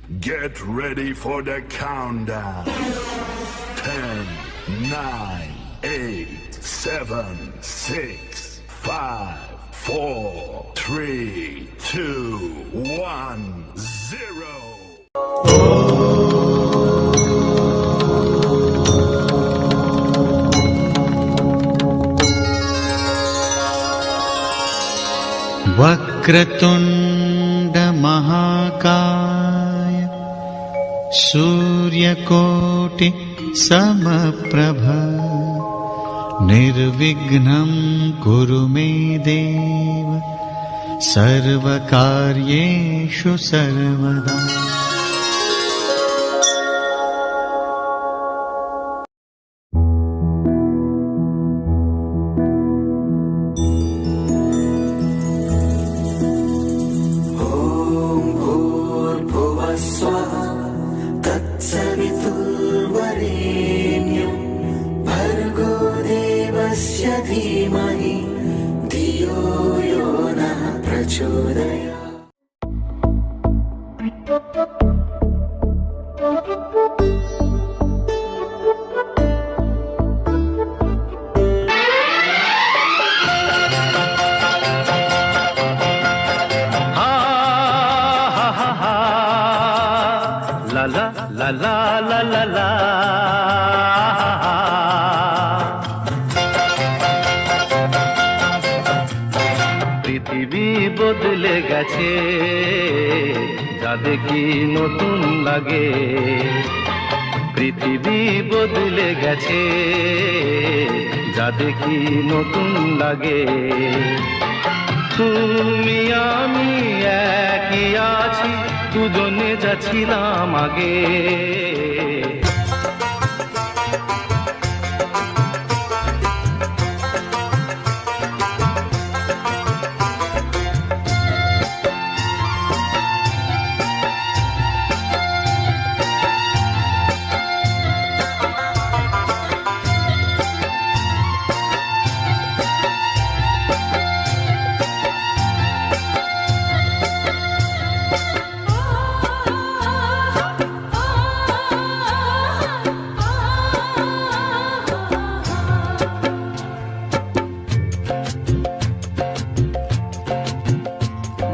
Get ready for the countdown. 10, 9, 8, 7, 6, 5, 4, 3, 2, 1, 0. वक्रतुण्ड महाकाय सूर्यकोटि समप्रभ निर्विघ्नं कुरु मे देव सर्वकार्येषु सर्वदा। धीमहि धियो यो नः प्रचोदयात्। La la la la la la la। পৃথিবী বদলে গেছে, যা দেখি নতুন লাগে। পৃথিবী বদলে গেছে, যা দেখি নতুন লাগে। তুমি আমি একই আছি, দুজনে যাচ্ছিলাম আগে।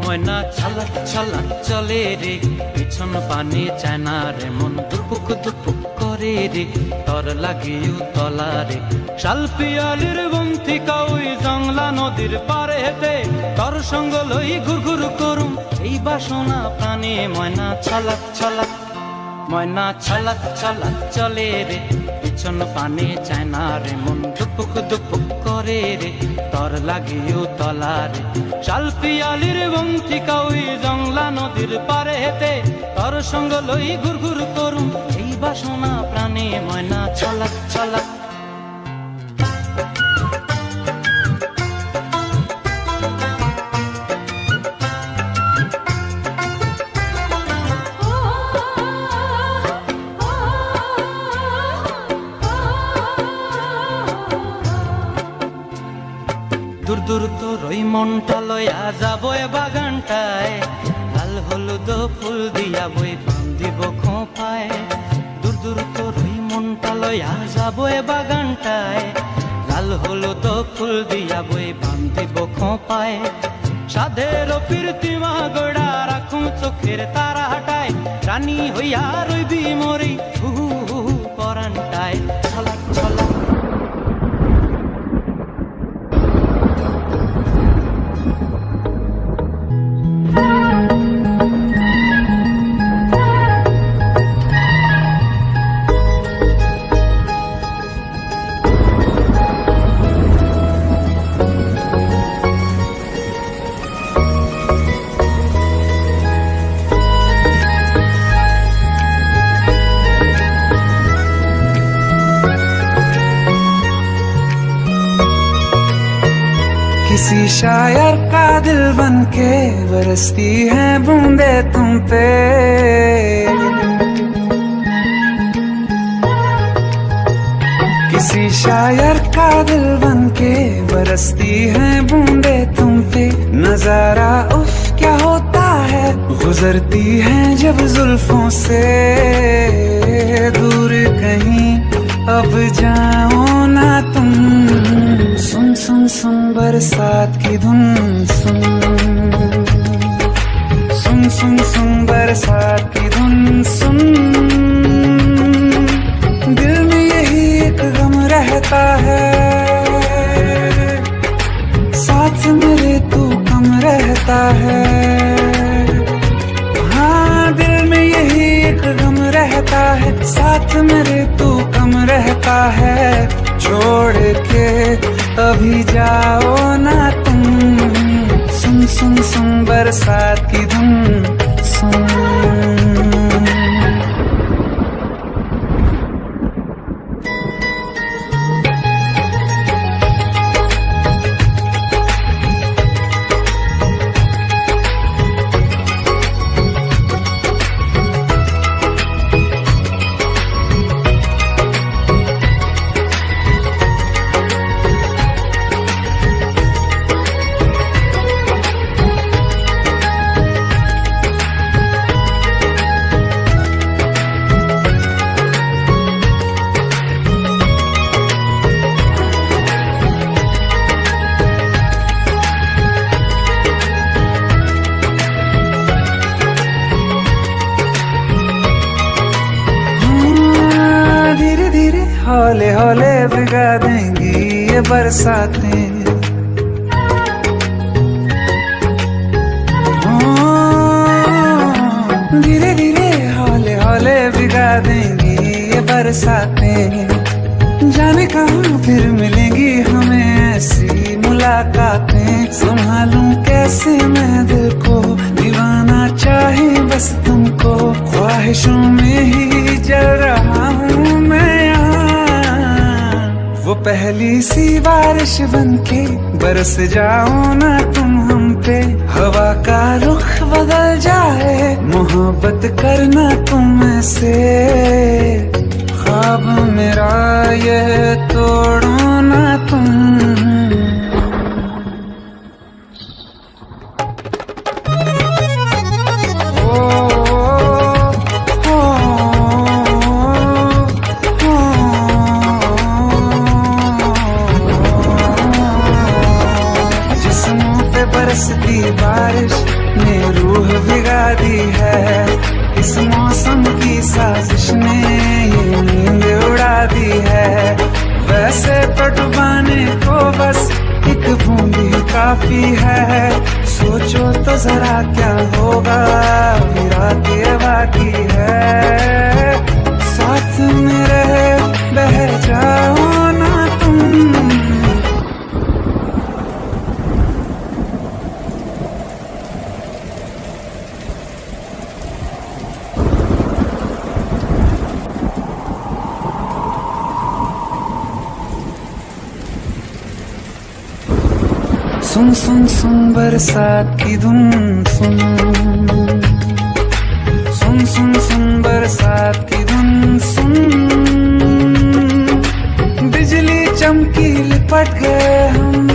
ময়না ছালাক ছালাক চলে রে, পিছন পানে চায় না রে, মন দুপুক দুপুক করে রে, তর লাগিও তলা রে। শাল পিয়ালির বন্থিকা ওই জংলা নদীর পারে হেতে, তর সঙ্গ লই ঘুর ঘুর করুম এই বাসনা প্রাণে। ময়না ছালাক ছালাক, ময়না ছালাক ছালাক চলে রে, পিছন পানে চায় না রে, মন দুপুক দুপুক করে রে, তর লাগিও তলা রে। শাল পিয়ালির বন্থিকা ওই জংলা নদীর পারে হেতে, তর সঙ্গ লই ঘুর ঘুর করুম এই বাসনা প্রাণে। ময়না ছালাক ছালাক। দূর দূর তোর ওই মনটা লয়া যাবো এ বাগানটায়, লাল হলুদ ফুল দিয়া বই বান্ধিব খোঁপায়। দূর দূর তোর ওই মনটা লয়া যাবো এ বাগানটায়, লাল হলুদ ফুল দিয়া বই বান্ধিব খোঁপায়। সাধের প্রীতিমা গোড়া রাখুম চোখের তারা হাটায়, রানী হইয়া রইবি মরি হু হু পরানটায়। ছলাক ছলাক। किसी शायर का दिल बनके बरसती हैं बूंदे तुम पे। किसी शायर का दिल बनके बरसती हैं बूंदे तुम पे। नजारा उफ क्या होता है, गुजर गुजरती हैं जब जुल्फों से दूर कहीं, अब जाओ ना तुम। सुन सुन सुन बरसात की धुन, सुन सुन सुन सुन बरसात की धुन सुन। दिल में यही एक गम रहता है, साथ मेरे तू कम रहता है। हाँ दिल में यही एक गम रहता है, साथ मेरे तू कम रहता है। छोड़ के अभी जाओ ना तुम। सुन सुन सुन बरसात की धुन सुन। हौले हौले भिगा देंगी ये बरसातें, धीरे धीरे हौले हौले भिगा देंगी ये बरसातें। जाने कहाँ फिर मिलेंगी हमें ऐसी मुलाकातें। संभालूं कैसे मैं दिल को, दीवाना चाहे बस तुमको। ख्वाहिशों में ही जल रहा हूँ मैं यहाँ। वो पहली सी बारिश बनके बरस जाओ ना तुम हम पे। हवा का रुख बदल जाए, मोहब्बत करना तुम से। ख्वाब मेरा ये तोड़ो ना तुम। बरसती बारिश ने रूह भिगा दी है। इस मौसम की साजिश ने ये नींद उड़ा दी है। वैसे तो डुबाने को बस एक बूंद ही काफी है। सोचो तो जरा क्या होगा, अभी रात ये बाकी है। साथ में रहे बह जाओ ना तुम। सुन सुन सुन बरसात की धुन सुन। सुन सुन सुन बरसात की धुन सुन। बिजली चमकी लिपट गए हम,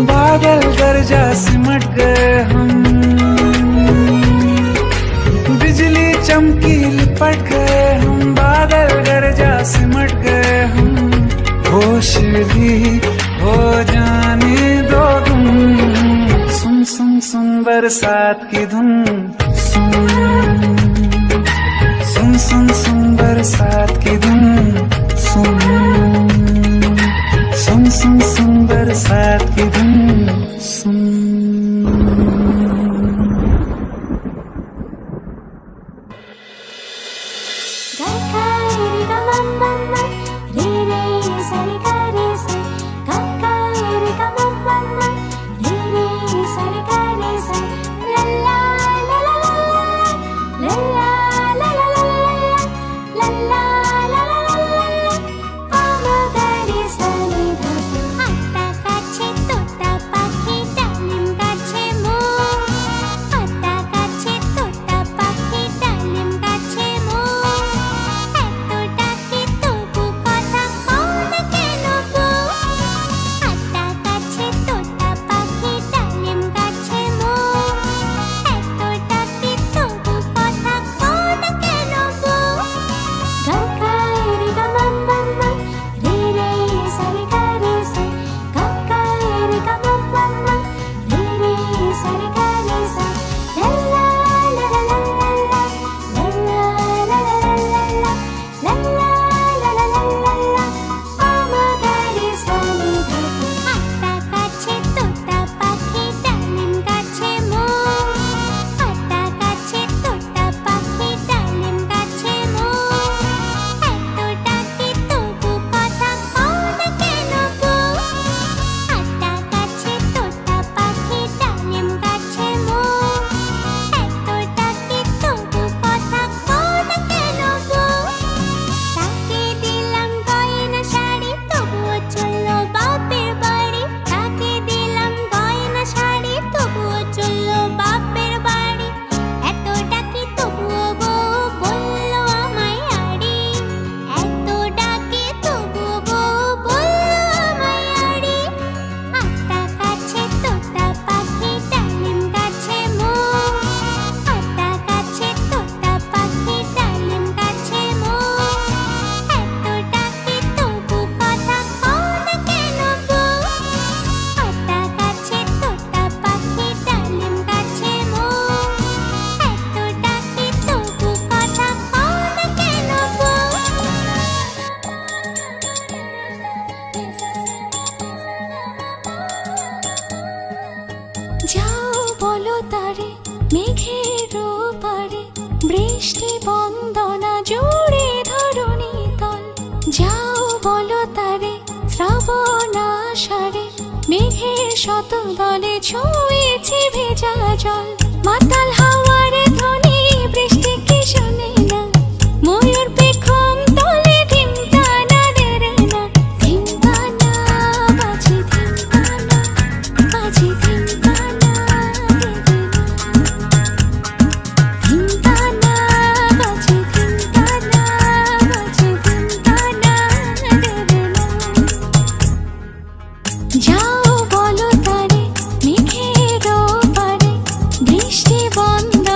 बादल गरजा सिमट गए हम। बिजली चमकी लिपट गए हम, बादल गरजा सिमट गए हम। होश भी हो जाने दो तुम। सुन सुन सुन बरसात की धुन सुन। सुन सुन सुन बरसात की धुन सुन। सुन सुन सुन बरसात की धुन सुन। La মেঘের শত দলে ছুঁয়েছে ভেজা জল, মাতাল হাওয়ার ধ্বনি বৃষ্টি কি শোনে না, ময়ূর পেখম তলে ধিমকানা দেরে না, ধিমকানা বাজে ধিমকানা, বাজে ধিমকানা দেরে না, ধিমকানা বাজে ধিমকানা, বাজে ধিমকানা দেরে না। যাও বলো তারে মেঘের পারে, বৃষ্টি বন্ধ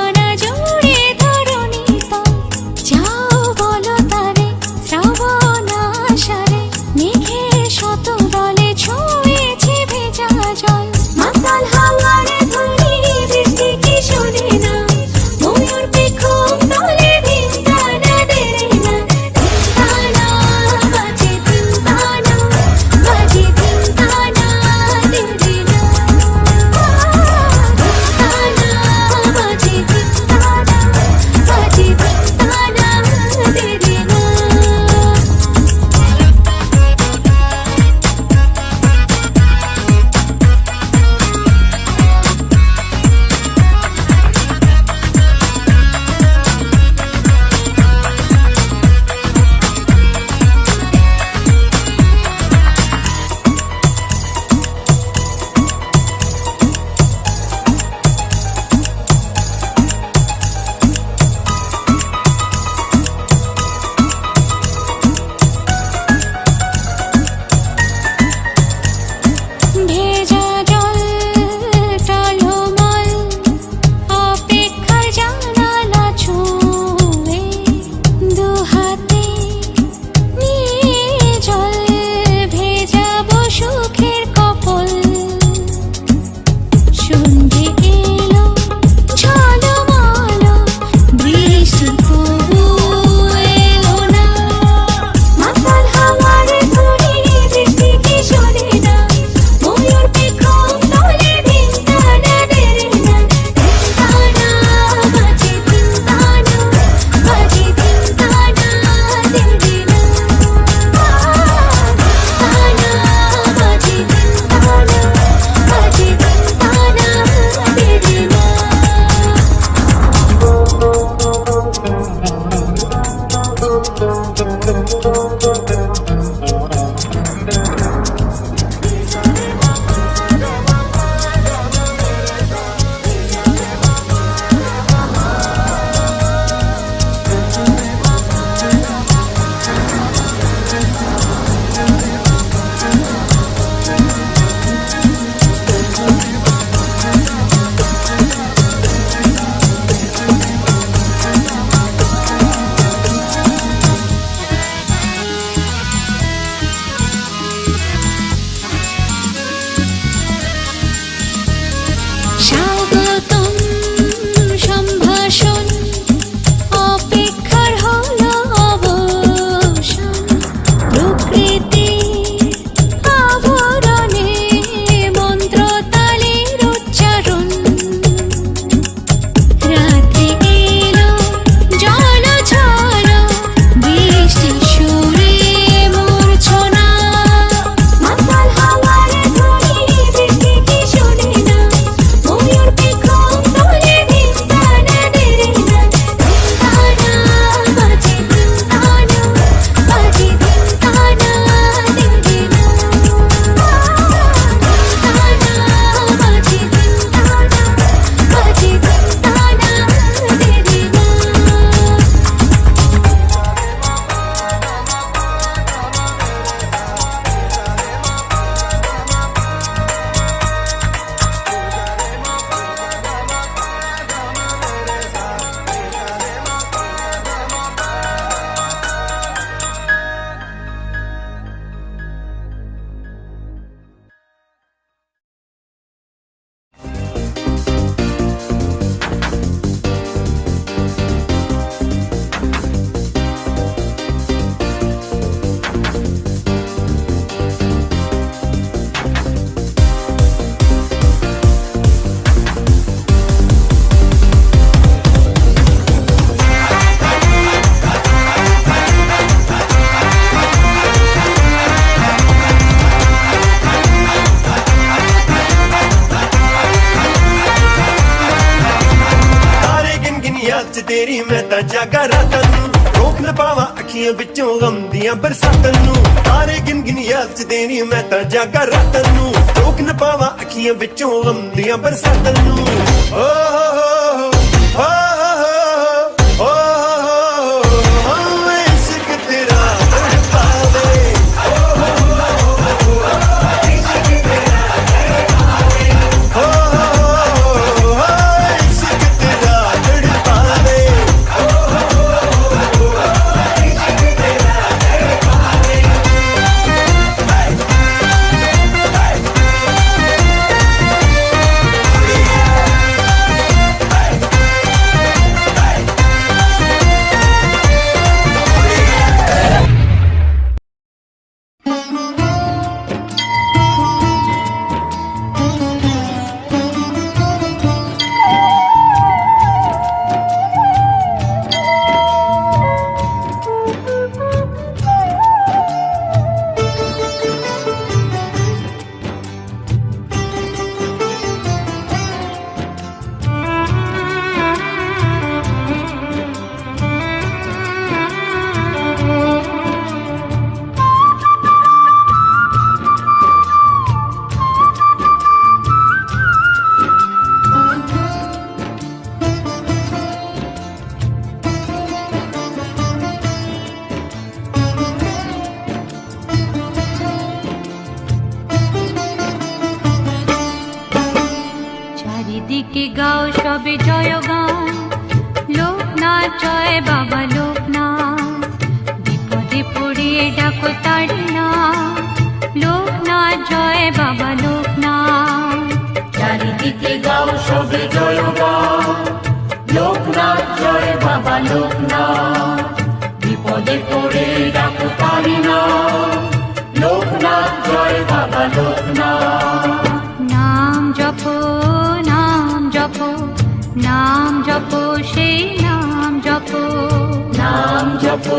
याद च तेरी मैं तां जागा रातां नूं रोक न पावां अखियां विचों गम दियां बरसातां नूं तारे गिन गिन याद च तेरी मैं तां जागा रातां नूं रोक न पावां अखियां विचों गम दियां बरसातां नूं ओ हो इश्क तेरा तड़पावे চারিদিকে গাও সবে জয়গান লোকনাথ জয় বাবা লোকনাথ বিপদে পড়িয়ে ডাকো তারি না লোকনাথ জয় বাবা লোকনাথ চারিদিকে গাও সবে জয়গান লোকনাথ জয় বাবা লোকনাথ বিপদে পড়ে ডাকো তারি না লোকনাথ জয় বাবা লোকনাথ নাম জপো নাম জপো নাম জপো সেই নাম জপো নাম জপো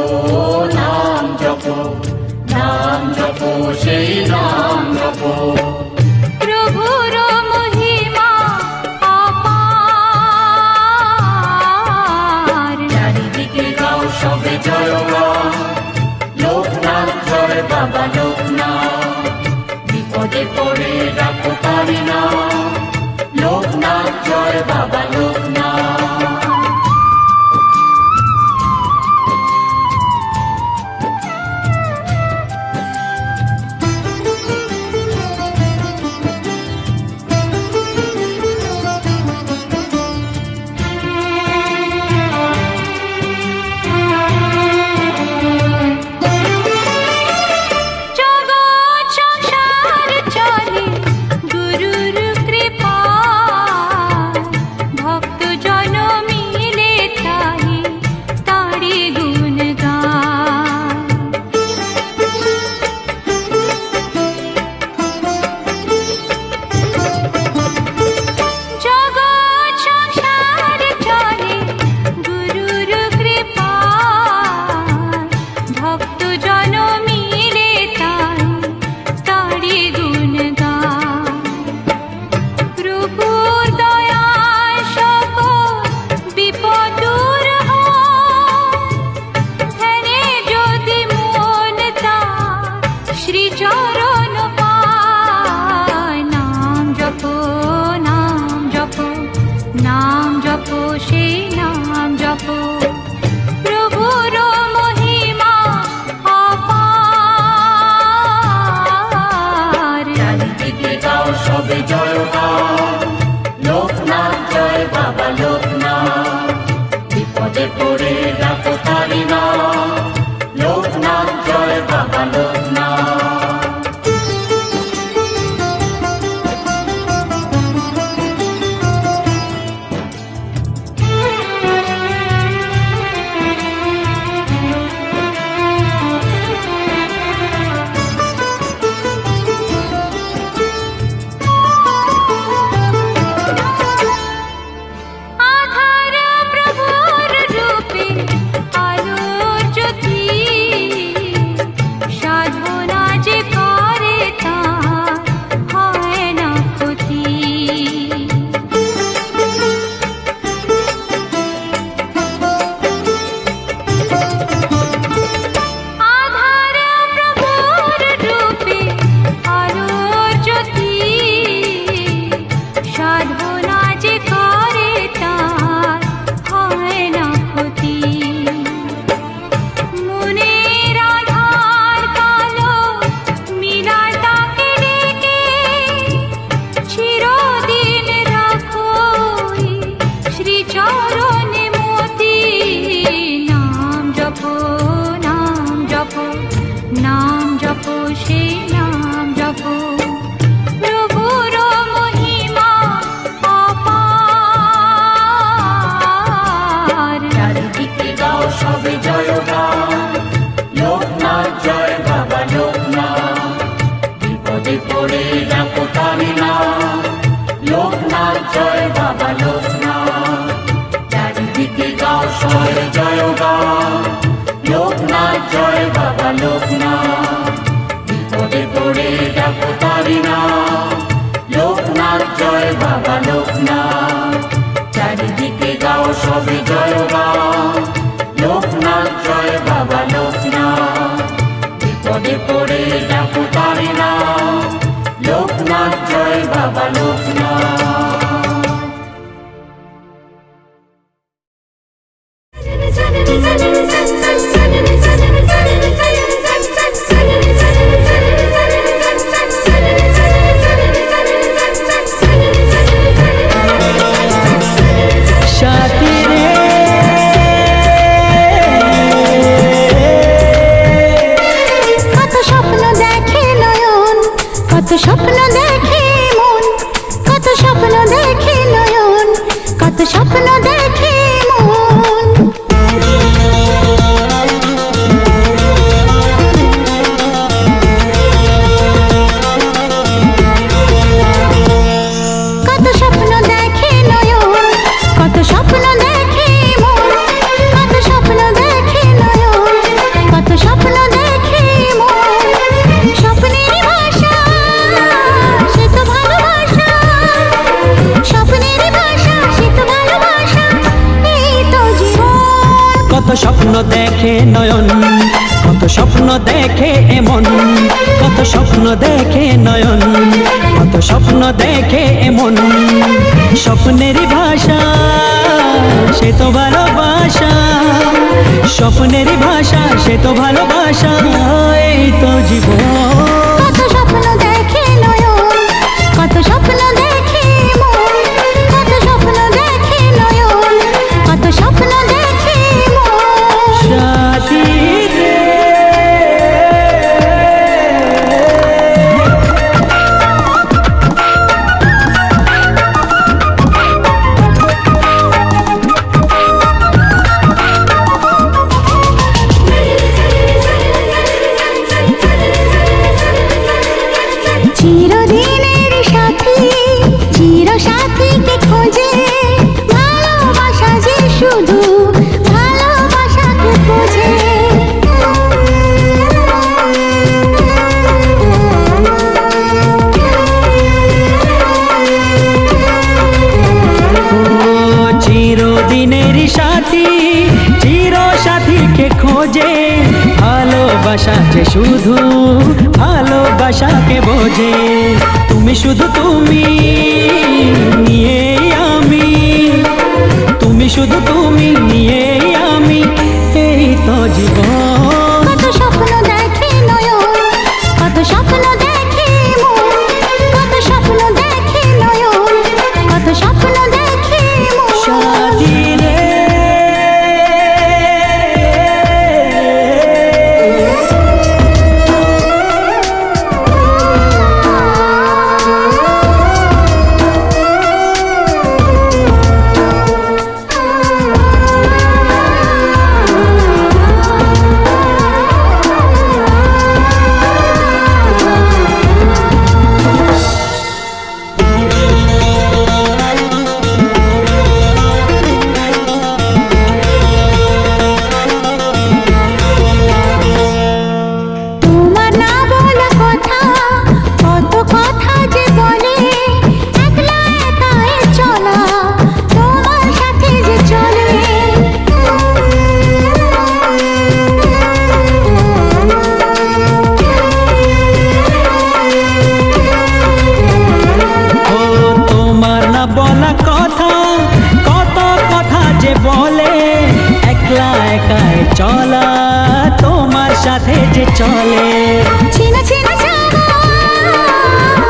নাম জপো নাম জপো সেই নাম জপো প্রভুর মহিমা অপার চারিদিকে গাও সবে জয়গান লোকনাথ জয় বাবা লোকনাথ বিপদে পড়ে ডাকো তারি না লোকনাথ জয় বাবা লোকনাথ চরণে মতি নাম জপো নাম জপো নাম জপো সেই নাম জপো প্রভুর মহিমা অপার চারিদিকে গাও সবে জয়গান লোকনাথ জয় বাবা লোকনাথ বিপদে পড়ে ডাকো তারি নাম লোকনাথ জয় বাবা লোকনাথ চারিদিকে গাও সবে জয়গান লোকনাথ জয় বাবা লোকনাথ বিপদে পড়ে ডাকো তারি নাম লোকনাথ জয় বাবা লোকনাথ চারিদিকে গাও সবে জয়গান লোকনাথ জয় বাবা লোকনাথ বিপদে পড়ে ডাকো তারি নাম লোকনাথ জয় বাবা লোকনাথ স্বপ্ন দেখে মন কত স্বপ্ন দেখে নয়ন কত স্বপ্ন দেখে মন কত স্বপ্ন দেখে নয়ন কত স্বপ্ন দেখে মন কত স্বপ্ন দেখে নয়ন কত স্বপ্ন দেখে মন স্বপ্নের ভাষা সে তো ভালোবাসা স্বপ্নের ভাষা সে তো ভালোবাসা এই তো জীবন কত স্বপ্ন দেখে নয়ন কত স্বপ্ন দেখে এমন কত স্বপ্ন দেখে নয়ন কত স্বপ্ন দেখে এমন স্বপ্নের ভাষা সে তো ভালোবাসা স্বপ্নের ভাষা সে তো ভালোবাসা এই তো জীবন কত স্বপ্ন দেখে নয়ন কত স্বপ্ন দেখে মন কত স্বপ্ন দেখে নয়ন কত স্বপ্ন দেখে মন সাথী রে চিরদিনের সাথী চির সাথীকে খোঁজে ভালোবাসা যে শুধু ভালোবাসাকে খোঁজে ও চিরদিনের সাথী চির সাথীকে খোঁজে ভালোবাসা যে শুধু ভালোবাসাকে বোঝে তুমি শুধু তুমি নিয়ে আমি তুমি শুধু তুমি নিয়ে আমি এই তো জীবন কত স্বপ্ন দেখে নয়ন কত স্বপ্ন দেখে মন কত স্বপ্ন দেখে নয়ন কত স্বপ্ন দেখে মন সাথী রে তোমার না বলা কথা কত কথা যে বলে একলা একাই চলা তোমার সাথে যে চলে ও তোমার না বলা কথা কত কথা যে বলে একলা একাই চলা তোমার সাথে যে চলে চিনা চিনা যাওয়া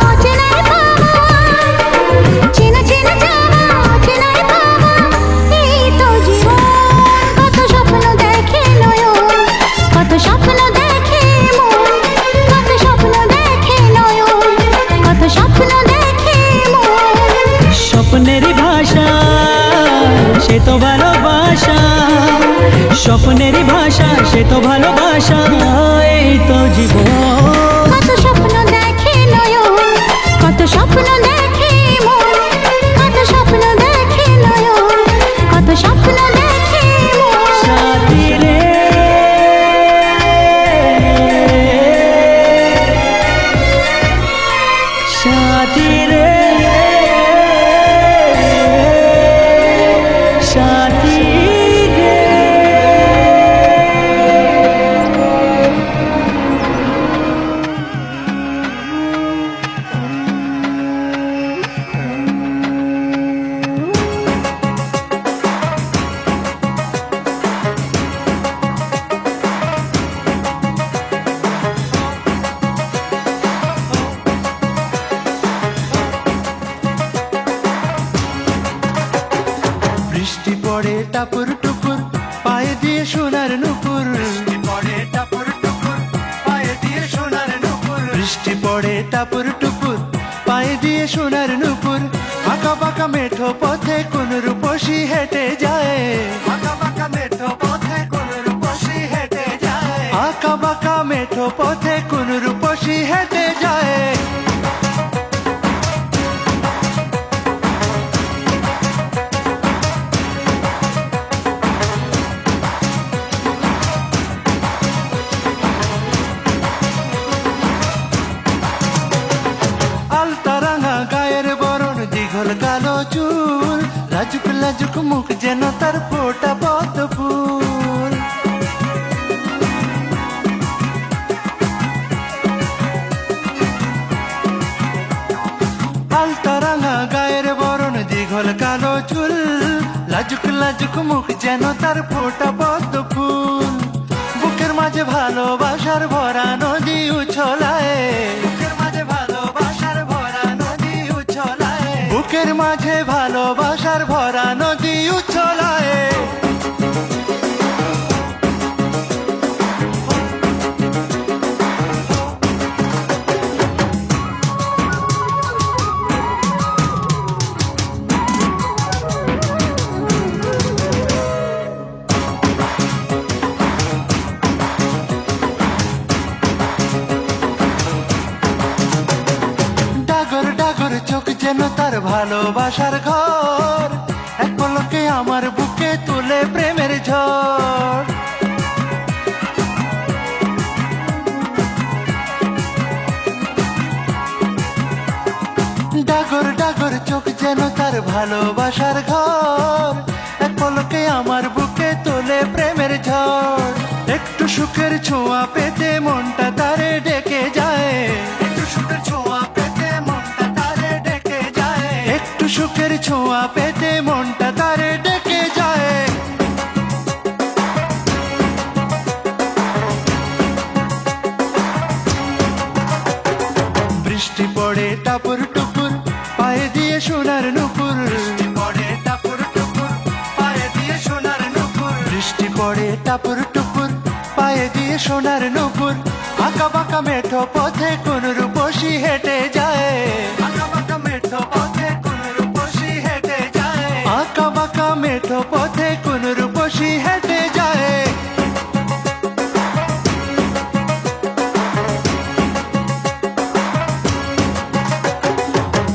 অচেনাই পাওয়া চিনা চিনা যাওয়া অচেনাই পাওয়া এই তো আশা, স্বপ্নেরই ভাষা সে তো ভালোবাসা, এই তো জীবন। কত স্বপ্ন দেখে নয়ন, কত স্বপ্ন দেখে মন, কত স্বপ্ন দেখে নয়ন, কত স্বপ্ন দেখে মন। সাথী রে সাথী রে সাথী রে। বৃষ্টি পড়ে টাপুর টুপুর, পায়ে দিয়ে সোনার নুপুর। বৃষ্টি পড়ে টাপুর টুপুর, পায়ে দিয়ে সোনার নুপুর। বৃষ্টি পড়ে টাপুর টুপুর, পায়ে দিয়ে সোনার নুপুর। আঁকা বাঁকা মেঠো পথে কোন রূপসী হেঁটে যায়, আঁকা বাঁকা মেঠো পথে কোন রূপসী হেঁটে যায়, আঁকা বাঁকা মেঠো পথে কোন রূপসী হেঁটে যায়। আলতারাঙা গায়ের বরণ, দীঘল কালো চুল, লাজুক লাজুক মুখ যেন তার ফোটা পদ্ম ফুল। আলতারাঙা গায়ের বরণ, দীঘল কালো চুল, লাজুক লাজুক মুখ যেন তার ফোটা পদ্ম ফুল। বুকের মাঝে ভালোবাসার ভরা নদী উছলায়, বুকের মাঝে ভালোবাসার ভরা নদী উছলায়, বুকের মাঝে ভালোবাসার ভরা নদী উছলায়। ডাগর ডাগর চোখ যেন তার ভালোবাসার ঘর, এক পলকে আমার বুকে তুলে প্রেমের ঝড়। ডাগর ডাগর চোখ যেন তার ভালোবাসার ঘর, এক পলকে আমার বুকে তোলে প্রেমের ঝড়। একটু সুখের ছোঁয়া পেতে মনটা তারে ডেকে যায়, একটু সুখের ছোঁয়া পেতে মনটা তারে ডেকে যায়, একটু সুখের ছোঁয়া পেতে মনটা তারে ডেকে যায়। বৃষ্টি পড়ে টাপুর টুপুর, পায়ে দিয়ে সোনার নুপুর। বৃষ্টি পড়ে টাপুর টুপুর, পায়ে দিয়ে সোনার নুপুর। বৃষ্টি পড়ে টাপুর টুপুর, পায়ে দিয়ে সোনার নুপুর। আঁকা বাঁকা মেঠো পথে কোন রূপসী হেঁটে যায়, আঁকা বাঁকা মেঠো পথে কোন রূপসী হেঁটে যায়, আঁকা বাঁকা মেঠো পথে কোন রূপসী হেঁটে যায়।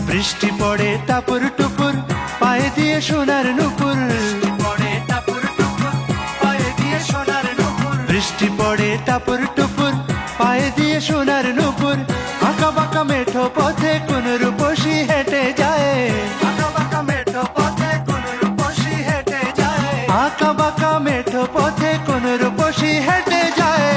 বৃষ্টি পড়ে টাপুর টুপুর, পায়ে দিয়ে সোনার নুপুর। বৃষ্টি পড়ে টাপুর টুপুর, পায়ে দিয়ে সোনার নুপুর। বৃষ্টি পড়ে টাপুর টুপুর, পায়ে দিয়ে সোনার নুপুর। আঁকা বাঁকা মেঠো পথে কোন রূপসী হেঁটে যায়, আঁকা বাঁকা মেঠো পথে কোন রূপসী হেঁটে যায়, আঁকা বাঁকা মেঠো পথে কোন রূপসী হেঁটে যায়।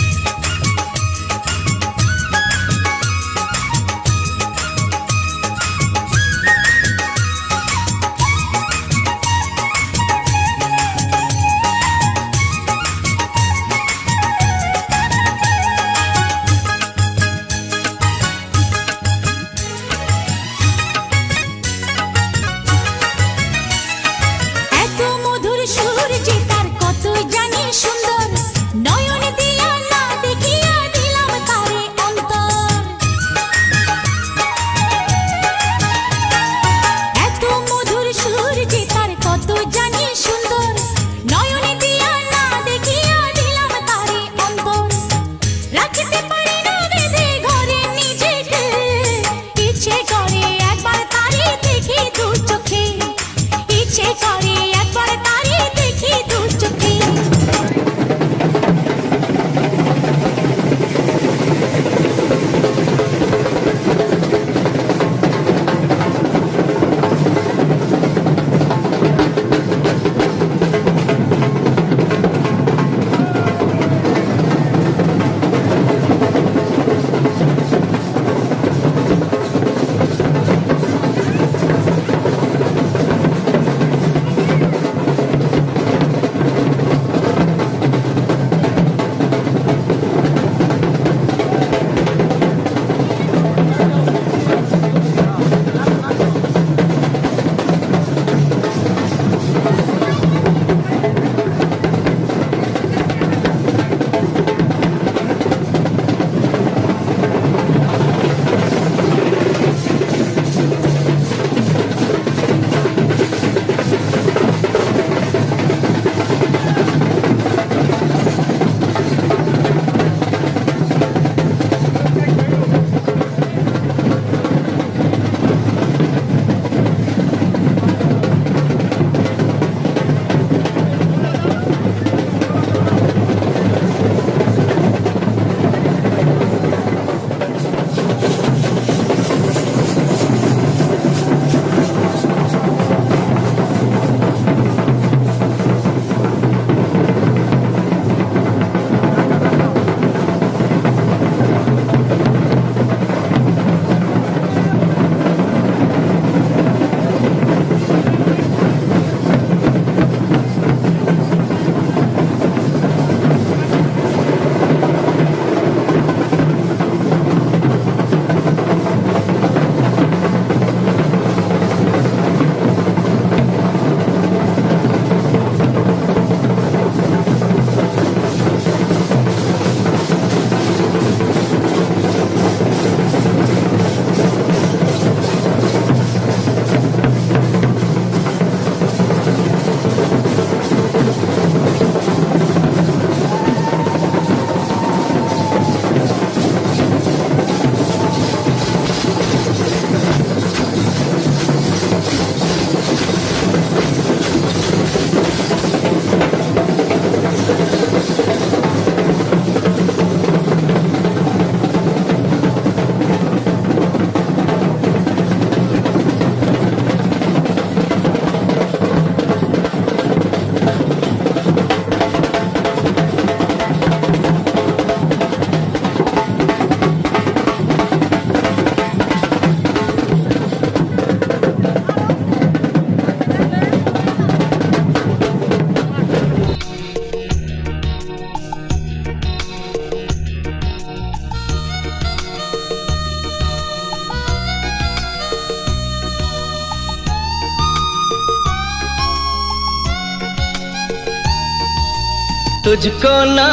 तुझको ना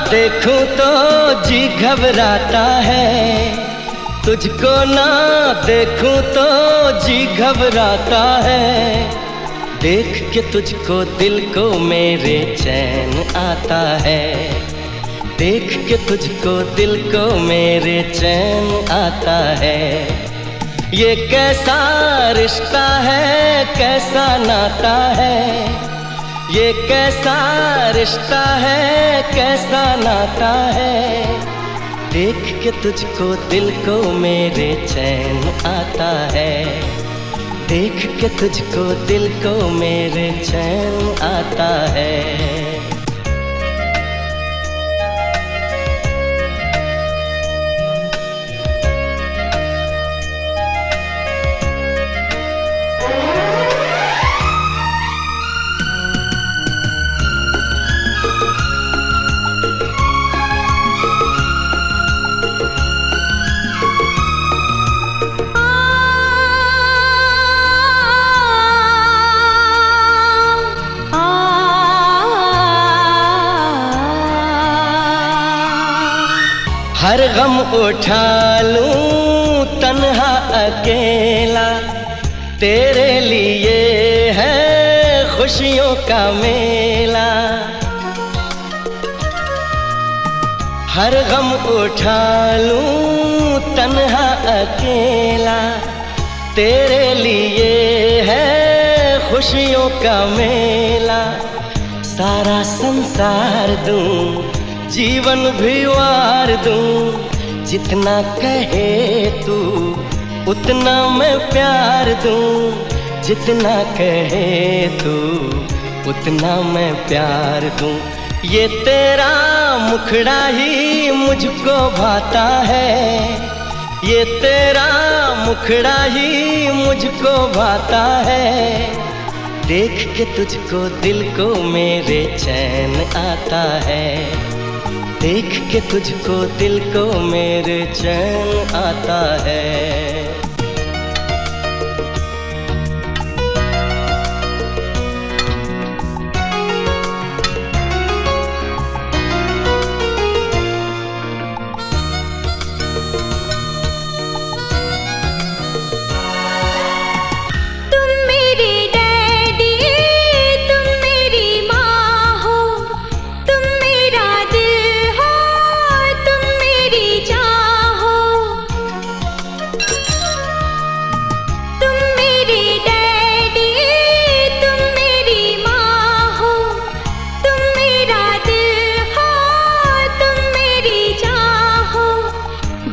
देखूं तो जी घबराता है, तुझको ना देखूं तो जी घबराता है। देख के तुझको दिल को मेरे चैन आता है, देख के तुझको दिल को मेरे चैन आता है। ये कैसा रिश्ता है, कैसा नाता है, ये कैसा रिश्ता है, कैसा नाता है। देख के तुझको दिल को मेरे चैन आता है, देख के तुझको दिल को मेरे चैन आता है। हर गम उठा लूं तन्हा अकेला, तेरे लिए है खुशियों का मेला। हर गम उठा लूं तन्हा अकेला, तेरे लिए है खुशियों का मेला। सारा संसार दूं, जीवन भी वार दूं, जितना कहे तू उतना मैं प्यार दूं, जितना कहे तू उतना मैं प्यार दूं। ये तेरा मुखड़ा ही मुझको भाता है, ये तेरा मुखड़ा ही मुझको भाता है। देख के तुझको दिल को मेरे चैन आता है, देख के तुझको दिल को मेरे चैन आता है।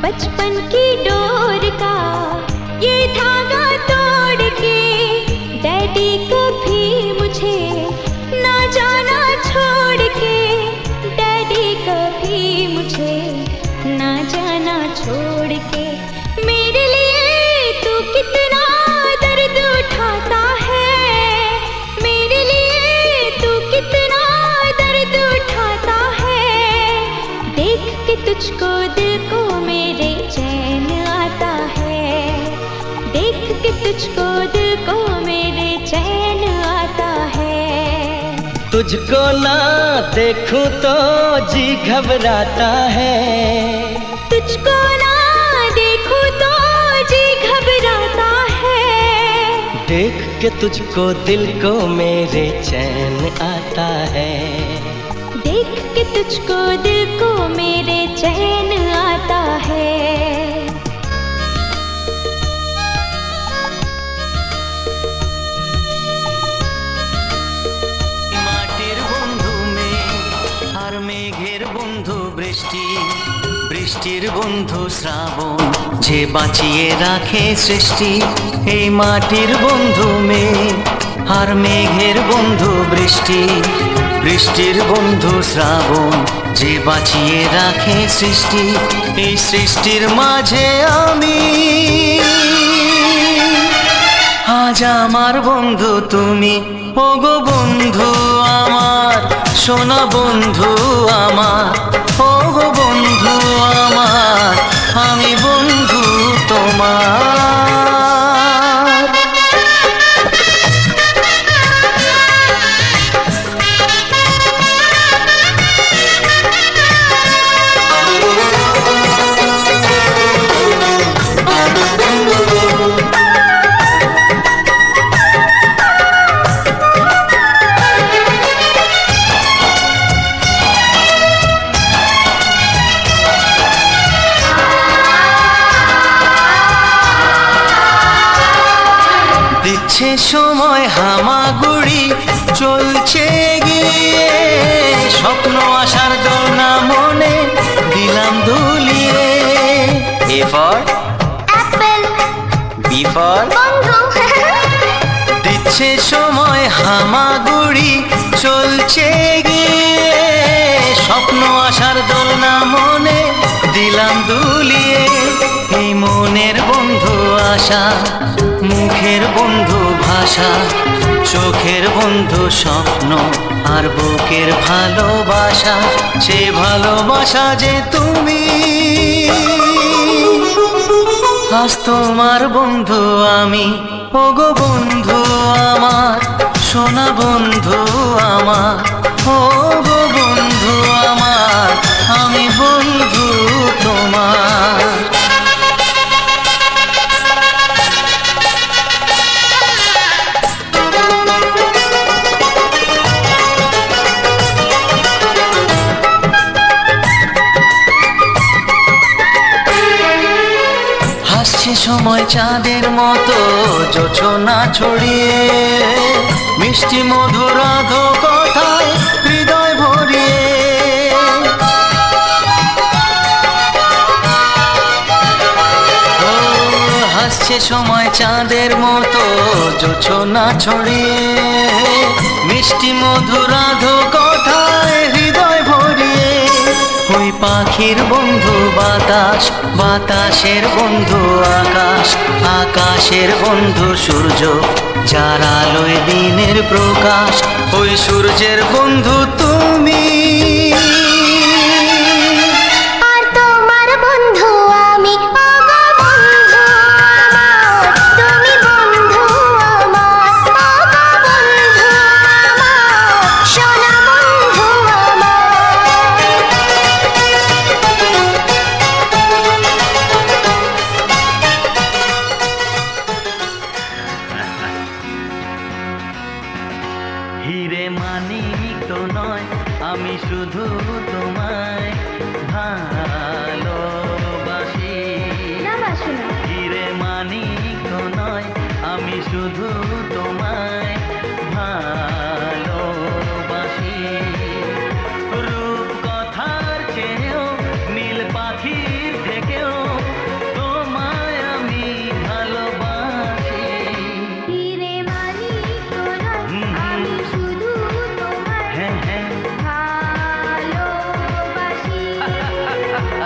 बचपन की डोर का ये धागा तोड़ के, डैडी कभी मुझे ना जाना छोड़ के, डैडी कभी मुझे ना जाना छोड़ के। मेरे लिए तू कितना दर्द उठाता है, मेरे लिए तू कितना दर्द उठाता है। देख के तुझको दिल को मेरे चैन आता है, देख के तुझको दिल को मेरे चैन आता है। तुझको ना देखूं तो जी घबराता है, तुझको ना देखूं तो जी घबराता है। देख के तुझको दिल को मेरे चैन आता है, देख के तुझको दिल को मेरे चैन आता है। মাটির বন্ধু মেঘ আর মেঘের বন্ধু বৃষ্টি, বৃষ্টির বন্ধু শ্রাবণ, যে বাঁচিয়ে রাখে সৃষ্টি। এই মাটির বন্ধু মেঘ আর মেঘের বন্ধু বৃষ্টি, বৃষ্টির বন্ধু শ্রাবণ, যে বাঁচিয়ে রাখে সৃষ্টি। এই সৃষ্টির মাঝে আমি, আজ আমার বন্ধু তুমি। ওগো বন্ধু আমার, সোনা বন্ধু আমার, ওগো বন্ধু আমার, আমি বন্ধু তোমার। দিচ্ছে সময় হামাগুড়ি, চলছে গিয়ে স্বপ্ন আসার দোলনা মনে দিলাম দুলিয়ে। A for apple, B for বন্ধু। দিচ্ছে সময় হামাগুড়ি, চলছে গিয়ে স্বপ্ন আসার দোলনা মনে দিলাম দুলিয়ে। এই মনের বন্ধু আশা, মুখের বন্ধু ভাষা, চোখের বন্ধু স্বপ্ন, আর বুকের ভালোবাসা, সে ভালোবাসা যে তুমি। আজ তোমার বন্ধু আমি, ওগো বন্ধু আমার, সোনা বন্ধু আমার, ওগো বন্ধু আমার, আমি বন্ধু তোমার। হাসছে সময় চাঁদের মতো জোছনা ছড়িয়ে, মিষ্টি মধুর আধো কথায় হৃদয় ভরিয়ে। ও হাসছে সময় চাঁদের মতো জোছনা ছড়িয়ে, মিষ্টি মধুর আধো কথায় হৃদয় ভরিয়ে। ওই পাখির বন্ধু বাতাস, বাতাসের বন্ধু আকাশ, আকাশের বন্ধু সূর্য, যার আলোয় দিনের প্রকাশ। ওই সূর্যের বন্ধু তুমি, আর তোমার বন্ধু আমি, ওগো বন্ধু আমার, তুমি বন্ধু আমার, ওগো বন্ধু আমার, সোনা বন্ধু আমার। হিরে মানিক তো নয়, আমি শুধু তোমায় ভালোবাসি। হিরে মানিক তো নয়, আমি শুধু তোমায় ভালোবাসি। রূপ কথার চেয়েও, নীল পাখির থেকেও তোমায় আমি ভালোবাসি। হিরে মানিক তো নয়, আমি শুধু তোমায় হ্যাঁ হ্যাঁ ভালোবাসি।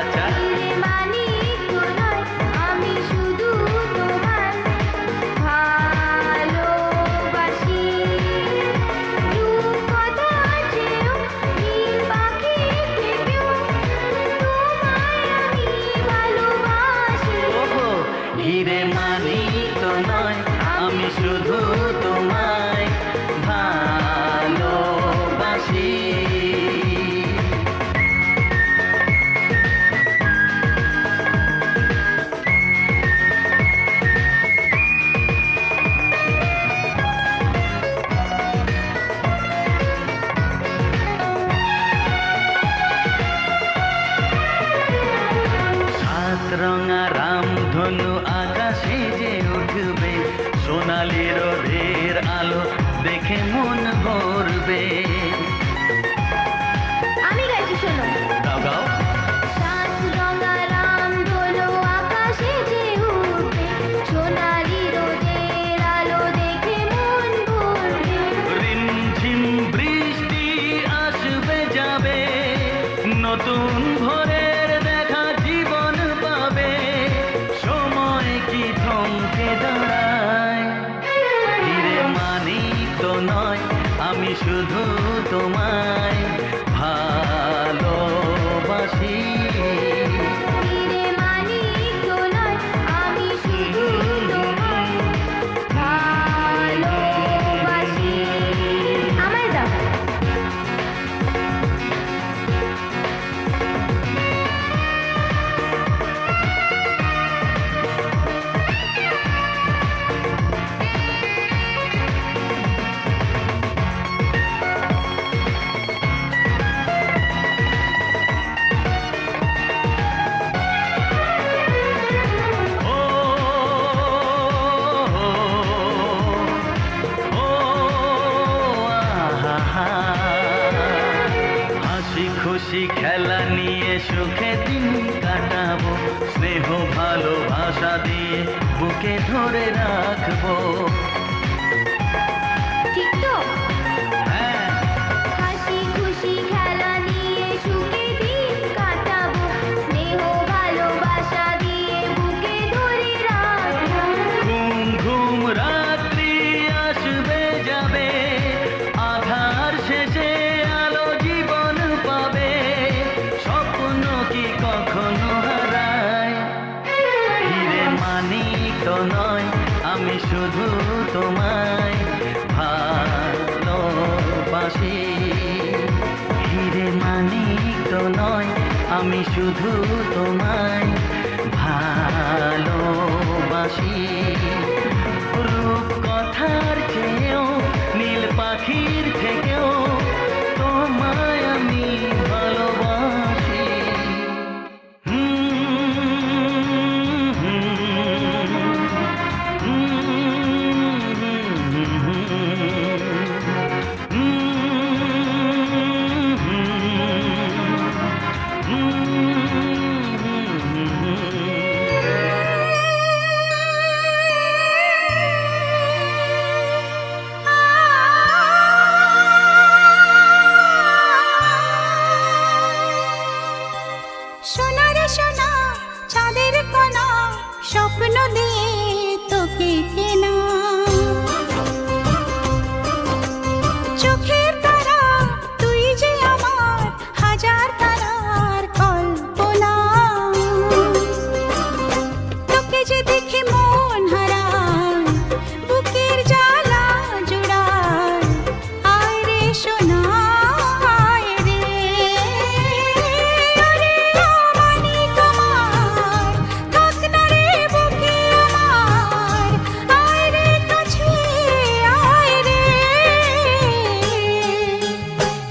আচ্ছা হিরে মানিক তো নয়, আমি শুধু তোমায় ভালোবাসি। রূপ কথার চেয়েও, নীল পাখির থেকেও তোমায় আমি ভালোবাসি। ওগো হিরে মানিক তো নয়, আমি শুধু তোমায় ভালোবাসি। সাত রঙা রামধনু আকাশে যে উঠবে, সোনালি রোদের আলো দেখে মন ভরবে। আমি গাইছি, শোনো। গাও গাও। সাত রঙা রামধনু আকাশে যে উঠবে, সোনালি রোদের আলো দেখে মন ভরবে। রিমঝিম বৃষ্টি আসবে যাবে, নতুন ভোরের দেখা জীবন পাবে। সময় কি থমকে দাঁড়ায়? হিরে মানিক তো নয়, আমি শুধু তোমায় ভালোবাসি। হিরে মানিক তো নয়, আমি শুধু তোমায় ভালোবাসি। আমায় দাও। খুশি খেলা নিয়ে সুখে দিন কাটাবো, স্নেহ ভালোবাসা দিয়ে বুকে ধরে রাখবো। ঠিক তো? হ্যাঁ, হাসি খুশি খেলা নিয়ে সুখে দিন কাটাবো, স্নেহ ভালোবাসা দিয়ে বুকে ধরে রাখবো। ঘুম ঘুম রাত্রি আসবে যাবে, আধার শেষে আলো জীবন পাবে, স্বপ্ন কি কখনো হারায়? হিরে মানিক তো নয়, আমি শুধু তোমায় ভালোবাসি। হিরে মানিক তো নয়, আমি শুধু তোমায় ভালোবাসি। রূপ কথার চেয়েও নীল পাখির থেকেও তোমায় আমি ভালোবাসি। সোনা রে সোনা, চাঁদের কোনা, স্বপ্ন দিয়ে তোকে কেনা। চোখের তারা, তুই যে আমার হাজার তারার কল্পনা। তোকে যে দেখে মন হারায়, বুকের জ্বালা জুড়ায়। আয় রে সোনা, আয় রে, ওরে মানিক আমার, থাক না রে বুকে আমার। আয় রে কাছে, আয় রে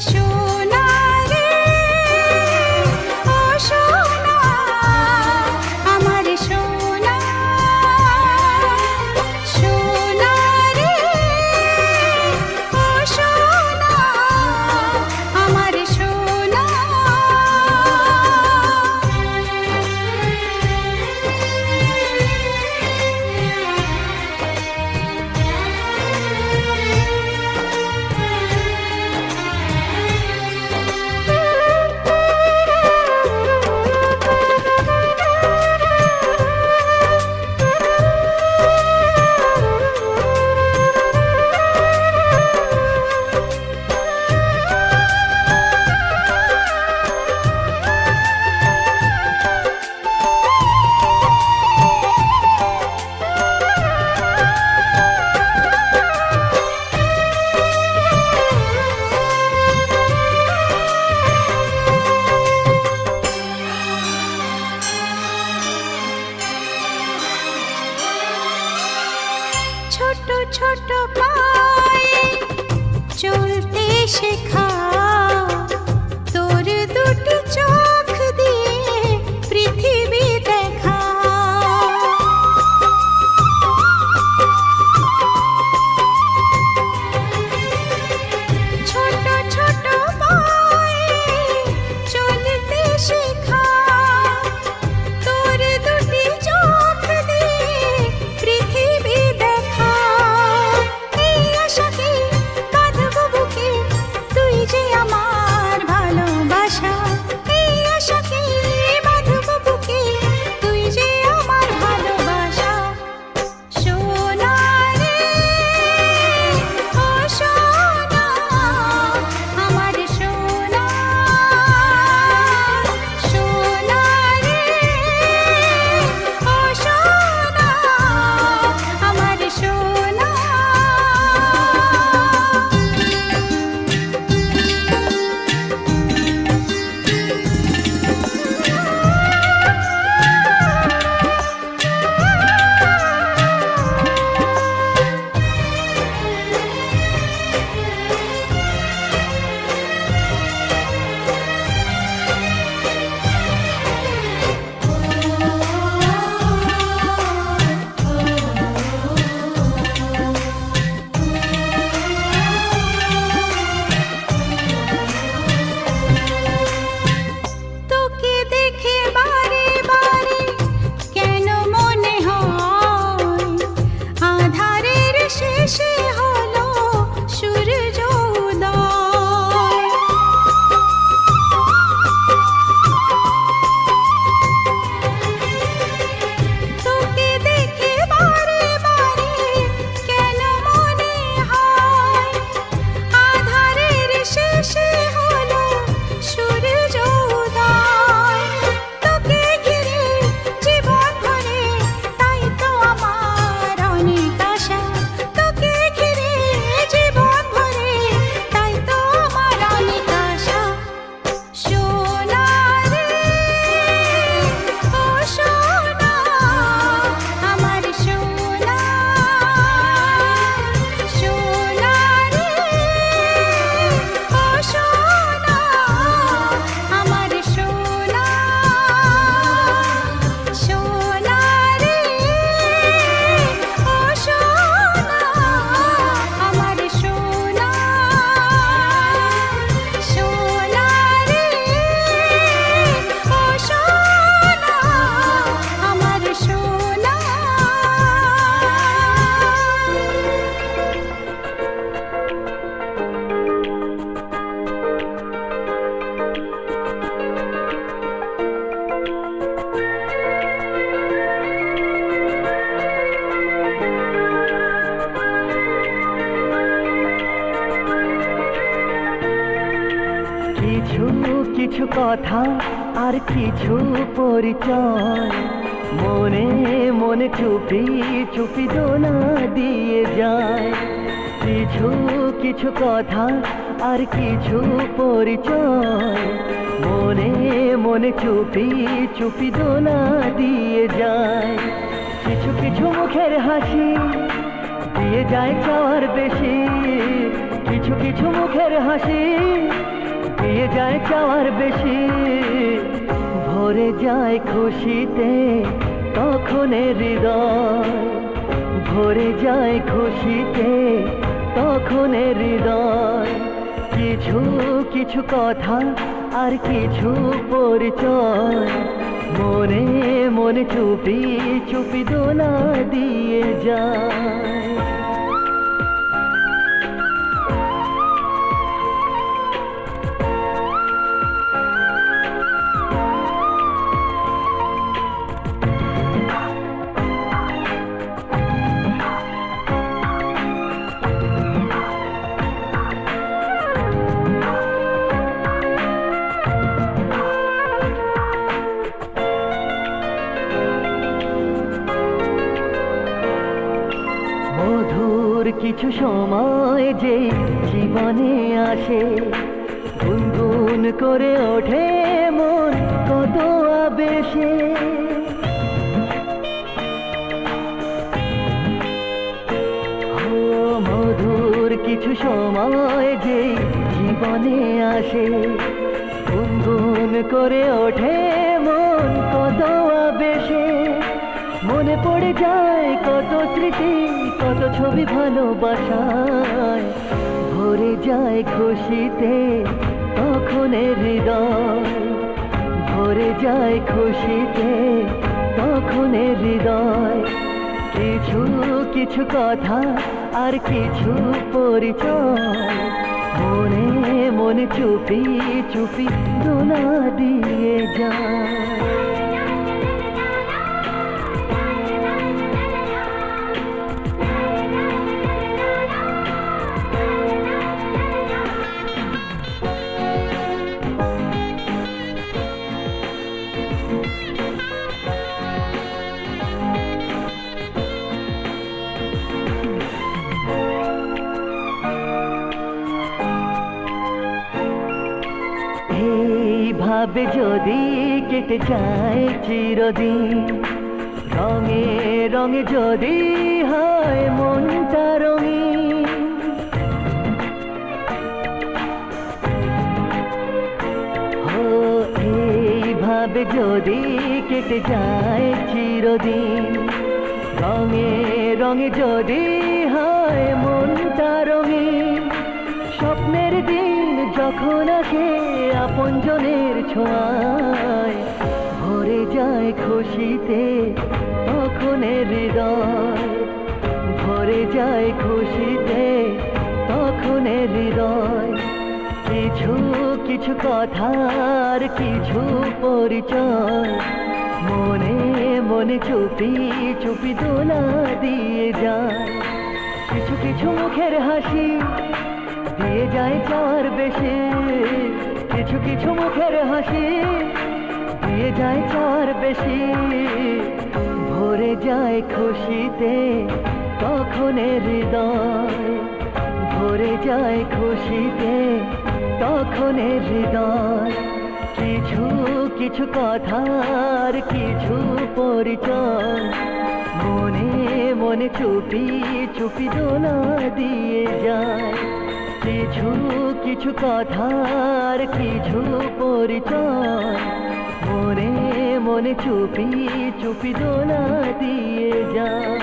সোনা রে, ও সোনা, আমার সোনা। সোনা রে, ও সোনা, আমার সোনা। ছোট ছোট পায়ে চলতে শেখা, তোর দুটি চোখ দিয়ে পৃথিবী দেখা। ছোট ছোট পায়ে চলতে শেখা, তোর দুটি চোখ দিয়ে পৃথিবী দেখা। এই আশাকে বাঁধবো বুকে, তুই যে কিছু কিছু কথা আর কিছু পরিচয় মনে মনে চুপি চুপি দোলা দিয়ে যায়। কিছু কিছু কথা আর কিছু পরিচয় মনে মনে চুপি চুপি দোলা দিয়ে যায়। কিছু কিছু মুখের হাসি দিয়ে যায় চাওয়ার বেশি, কিছু কিছু মুখের হাসি দিয়ে যায় চাওয়ার বেশি। ভরে যায় খুশিতে তখন হৃদয়, ভরে যায় খুশিতে তখন হৃদয়। কিছু কিছু কথা আর কিছু পরিচয় মনে মনে চুপি চুপি দোলা দিয়ে যায়। কিছু সময় যে জীবনে আসে গুনগুন করে ওঠে মন কত আবেশে। মধুর কিছু সময় যে জীবনে আসে গুনগুন করে ওঠে মন কত আবেশে। মনে পড়ে যায় কত স্মৃতি কত ছবি ভালোবাসায়, ভরে যায় খুশিতে তখন হৃদয়, ভরে যায় খুশিতে তখন হৃদয়। কিছু কিছু কথা আর কিছু পরিচয় মনে মনে চুপি চুপি দোলা দিয়ে যায়। এইভাবে যদি কেটে যায় চিরদিন, রঙে রঙে যদি হয় মনটা রঙিন। এইভাবে যদি কেটে যায় চিরদিন, রঙে রঙে যদি হয় মনটা রঙিন। স্বপ্নের দিন যখন আসে আপনজনের ছোঁয়ায়, ভরে যায় খুশিতে তখন হৃদয়, ভরে যায় খুশিতে তখন হৃদয়। কিছু কিছু কথা আর কিছু পরিচয় মনে মনে চুপি চুপি দোলা দিয়ে যায়। কিছু কিছু মুখের হাসি দিয়ে যায় চাওয়ার বেশি, কিছু কিছু মুখের হাসি দিয়ে যায় চাওয়ার বেশি। ভরে যায় খুশিতে তখন হৃদয়, ভরে যায় খুশিতে তখন হৃদয়। কিছু কিছু কথা আর কিছু পরিচয় মনে মনে চুপি চুপি দোলা দিয়ে যায়। কিছু কিছু কথা আর কিছু পরিচয় মনে মনে চুপি চুপি দোলা দিয়ে যায়।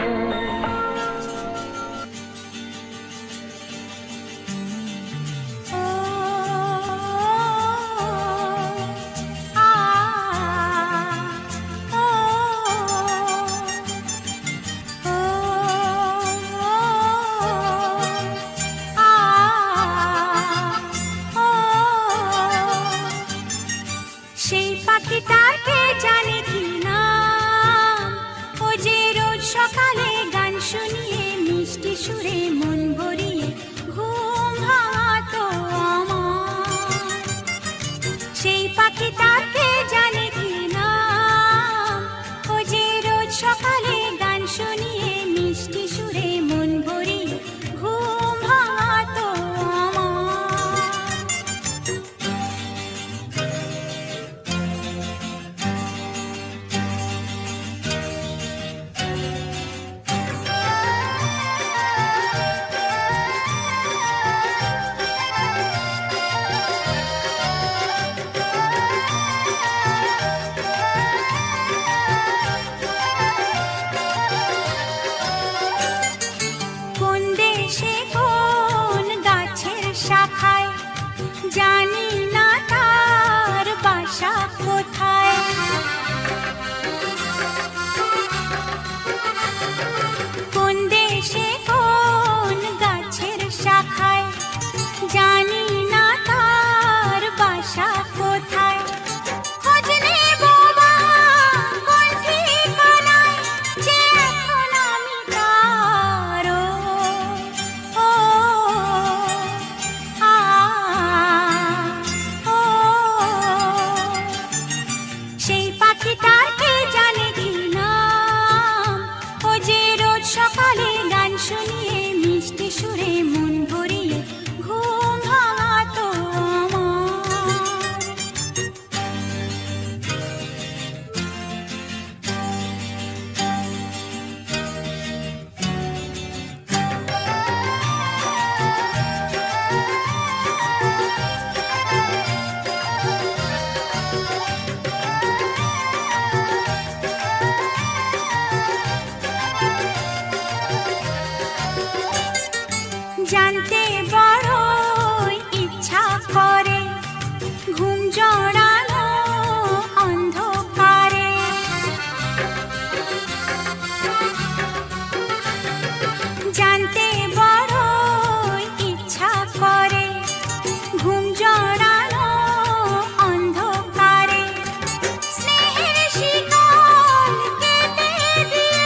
সেই পাখিটাকে জানে কি নাম, ও যে রোজ সকালে সুরে মন ভরিয়ে ঘুম ভাঙাতো আমার। জানতে বড়ই ইচ্ছা করে ঘুম জড়ানো অন্ধকারে। জানতে বড়ই ইচ্ছা করে ঘুম জড়ানো অন্ধকারে। স্নেহের শিকল কেটে দিয়ে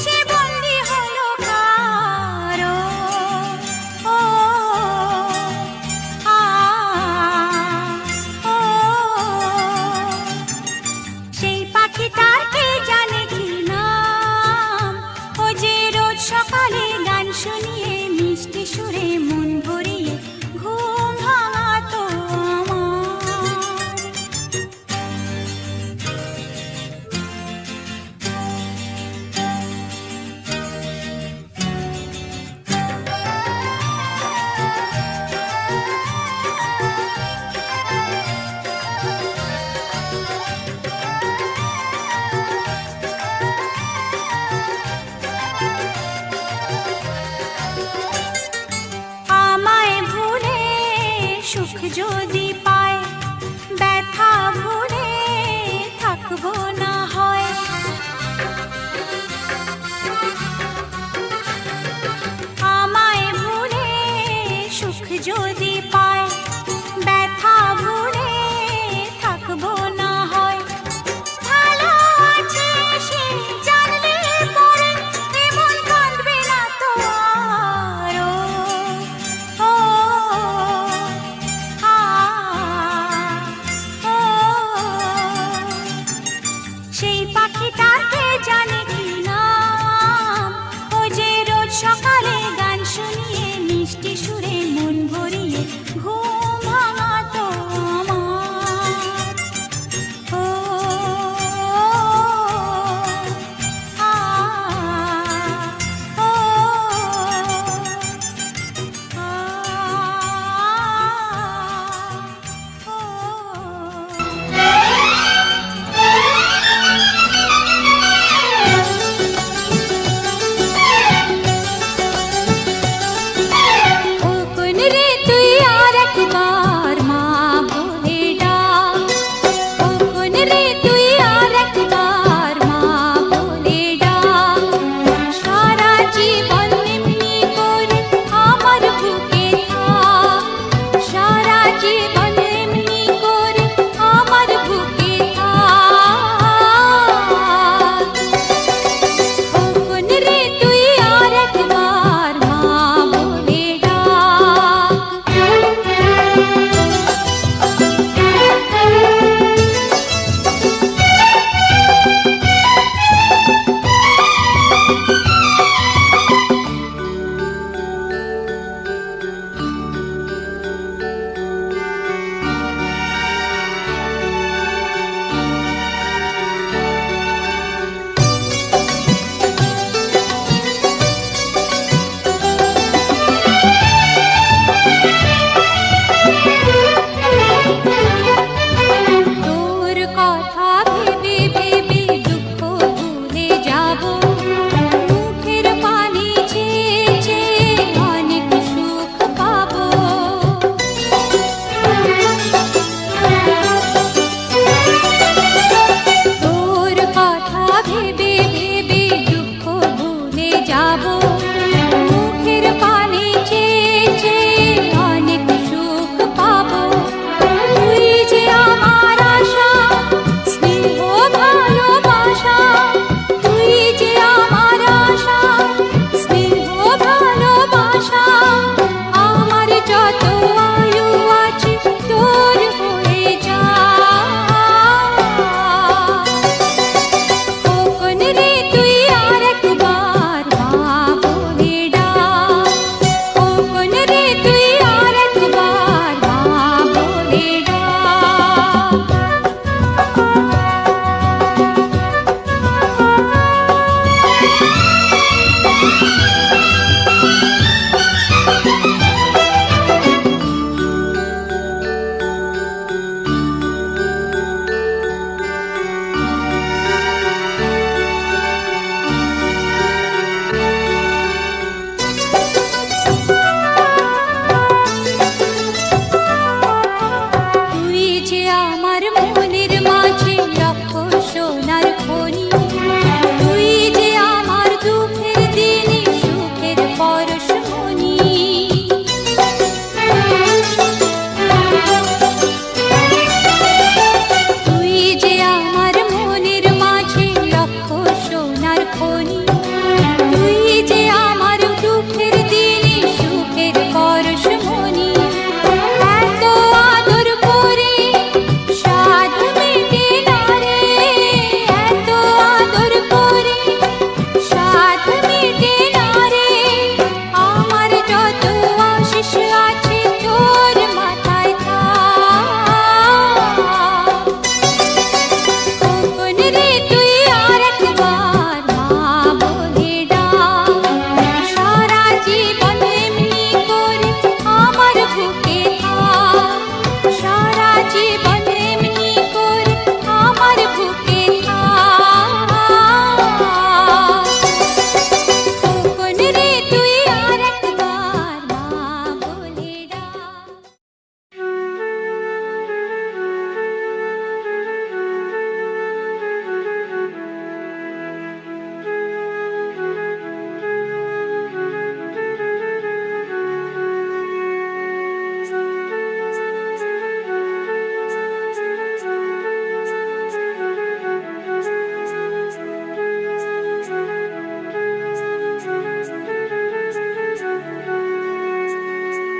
সে বন্দী হলো কারো। ও আ ও সেই পাখিটার কে জানে কি নাম, ও যে রোজ সকালে গান শুনিয়ে মিষ্টি সুরে মন ভরিয়ে ঘুম ভাঙাতো আমার। আমায় ভুলে সুখ যদি পায়, ব্যথা ভুলে থাকবো না হয়। আমায় ভুলে সুখ যদি পায়, ব্যথা ভুলে থাকবো না হয়। ভালো আছে সে জানলে পরে এমন কাঁদবে না তো আরো। ও আ ও সেই পাখিটার কে জানে কি নাম, ও যে রোজ সকালে গান শুনিয়ে মিষ্টি সুরে মন ভরিয়ে ঘুম ভাঙাতো আমার। ও আ ও ও কোন রে তুই আর এক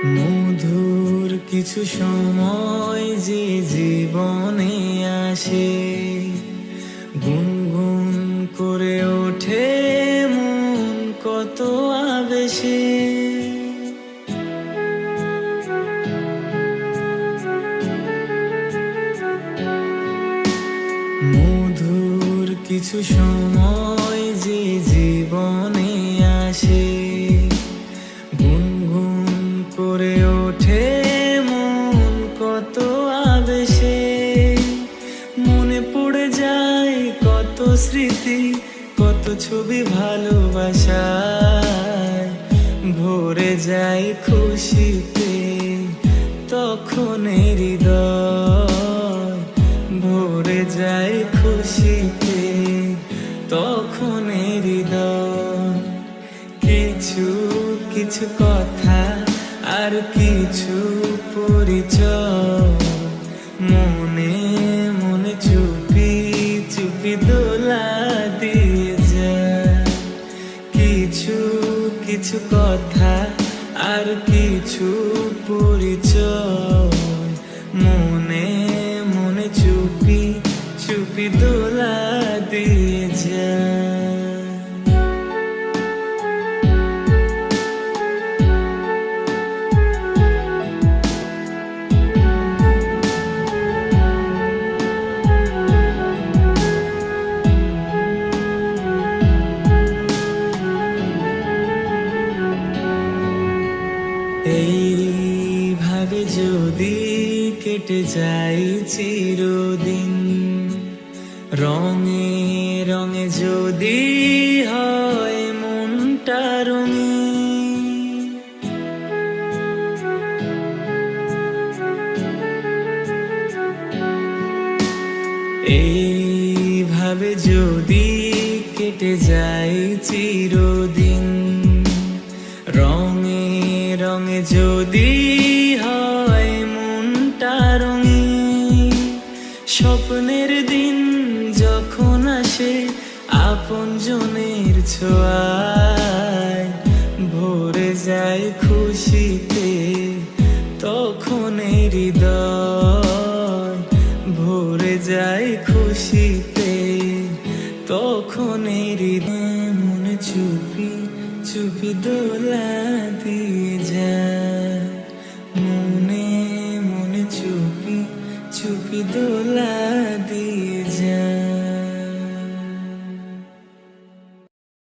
মধুর কিছু সময় যে জীবনে আসে, গুনগুন করে ওঠে মন কত আবেশে। মধুর কিছু সময় যে জীবনে আসে, গুনগুন করে ওঠে মন কত আবেশে। মনে পড়ে যায় কত স্মৃতি, কত ছবি ভালোবাসায়, ভরে যায় খুশিতে তখন হৃদয়, ভরে যায় খুশিতে তখন হৃদয়। কিছু কিছু কথা আর কিছু পরিচয়, মনে মনে চুপি চুপি দোলা দিয়ে যায়। কিছু কিছু কথা আর কিছু পরিচয়, মনে মনে চুপি চুপি দোলা দিয়ে যায়। এইভাবে যদি কেটে যাই চিরদিন, রঙে রঙে যদি হয় মনটা রঙিন, এইভাবে যদি কেটে যাই চিরদিন, রঙে রঙে যদি হয় মনটা রঙিন। স্বপ্নের দিন যখন আসে আপনজনের ছোঁয়ায়, ভরে যায় খুশিতে তখন হৃদয়, ভরে যায় খুশিতে তখন হৃদয়। মনে চুপি চুপি দোলা